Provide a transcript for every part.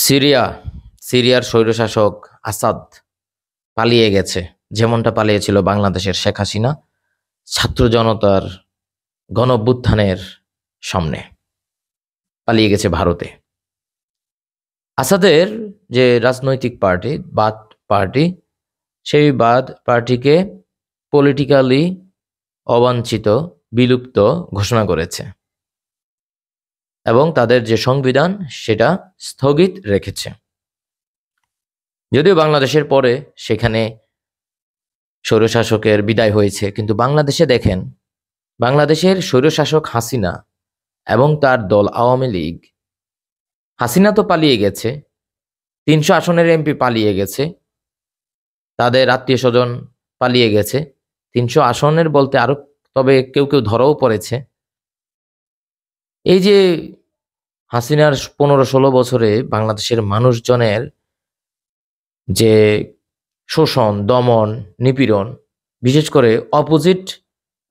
Syria সিরিয়ার স্বৈরশাসক আসাদ পালিয়ে গেছে, যেমনটা পালিয়েছিল বাংলাদেশের শেখ হাসিনা ছাত্র জনতার গণঅভ্যুত্থানের সামনে। পালিয়ে গেছে ভারতে। আসাদের যে রাজনৈতিক পার্টি বাথ পার্টি, সেই বাথ পার্টিকে পলিটিক্যালি অবাঞ্ছিত, বিলুপ্ত ঘোষণা করেছে এবং তাদের যে সংবিধান সেটা স্থগিত রেখেছে। যদিও বাংলাদেশের পরে সেখানে স্বৈরশাসকের বিদায় হয়েছে, কিন্তু বাংলাদেশে দেখেন, বাংলাদেশের স্বৈরশাসক হাসিনা এবং তার দল আওয়ামী লীগ, হাসিনা তো পালিয়ে গেছে, ৩০০ আসনের এমপি পালিয়ে গেছে, তাদের আত্মীয় স্বজন পালিয়ে গেছে, ৩০০ আসনের বলতে আরো, তবে কেউ কেউ ধরাও পড়েছে। এই যে হাসিনার ১৫-১৬ বছরে বাংলাদেশের মানুষজনের যে শোষণ, দমন, নিপীড়ন, বিশেষ করে অপোজিট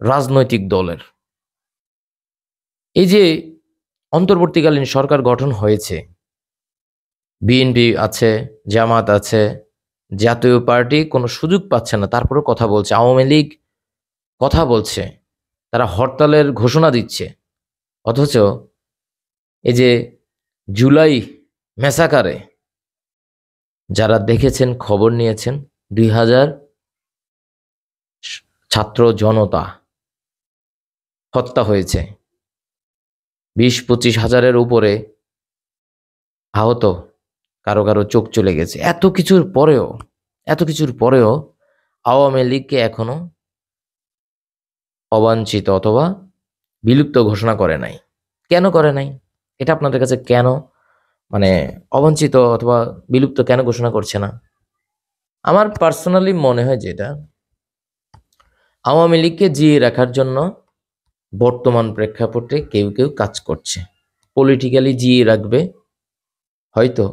রাজনৈতিক দলের, এই যে অন্তর্বর্তীকালীন সরকার গঠন হয়েছে, বিএনপি আছে, জামাত আছে, জাতীয় পার্টি কোনো সুযোগ পাচ্ছে না, তারপরেও কথা বলছে। আওয়ামী লীগ কথা বলছে, তারা হরতালের ঘোষণা দিচ্ছে। অথচ এই যে জুলাই ম্যাসাকারে যারা দেখেছেন, খবর নিয়েছেন, ২০০০ ছাত্র জনতা হত্যা হয়েছে, ২০-২৫ হাজারের উপরে আহত, কারো কারো চোখ চলে গেছে। এত কিছুর পরেও আওয়ামী লীগকে এখনো অবাঞ্ছিত অথবা বিলুপ্ত ঘোষণা করে নাই। কেন করে নাই? এটা আপনাদের কাছে কেন অবাঞ্ছিত অথবা বিলুপ্ত কেন ঘোষণা করছে না? আমার পার্সোনালি মনে হয় যেটা, আওয়ামী লীগকে জিয়ে রাখার জন্য বর্তমান প্রেক্ষাপটে কেউ কেউ কাজ করছে, পলিটিক্যালি জিয়ে রাখবে হয়তো,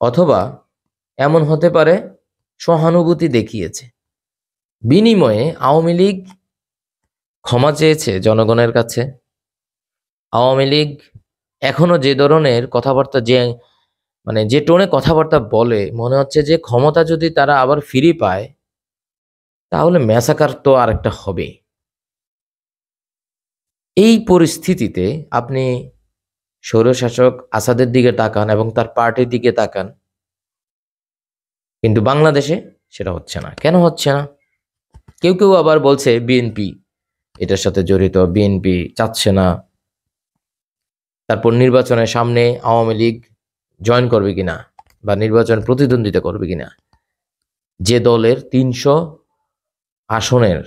অথবা এমন হতে পারে সহানুভূতি দেখিয়েছে, বিনিময়ে আওয়ামী লীগ ক্ষমা চেয়েছে জনগণের কাছে। আওয়ামী লীগ এখনো যে ধরনের কথাবার্তা, যে টোনে কথাবার্তা বলে, মনে হচ্ছে যে ক্ষমতা যদি তারা আবার ফিরে পায় তাহলে ম্যাসাকার তো আরেকটা হবে। এই পরিস্থিতিতে আপনি স্বৈরশাসক আসাদের দিকে তাকান এবং তার পার্টির দিকে তাকান, কিন্তু বাংলাদেশে সেটা হচ্ছে না। কেন হচ্ছে না? কেউ কেউ আবার বলছে বিএনপি এটার সাথে জড়িত, বিএনপি চাচ্ছে না। তারপর নির্বাচনের সামনে আওয়ামী লীগ জয়েন করবে কিনা বা নির্বাচন প্রতিদ্বন্দ্বিতা করবে কিনা। যে দলের ৩০০ আসনের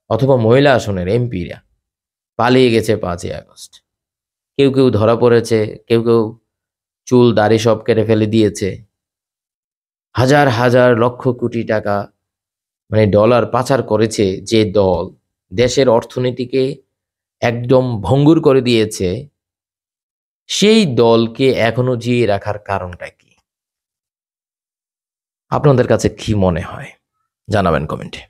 অথবা মহিলা আসনের এমপিরা পালিয়ে গেছে ৫ই আগস্ট, কেউ কেউ ধরা পড়েছে, কেউ কেউ চুল দাড়ি সব কেটে ফেলে দিয়েছে, হাজার হাজার লক্ষ কোটি টাকা ডলার পাচার করেছে যে দল, দেশের অর্থনীতিকে একদম ভঙ্গুর করে দিয়েছে, সেই দলকে এখনো জিয়ে রাখার কারণটা কি? আপনাদের কাছে কি মনে হয় জানাবেন কমেন্টে।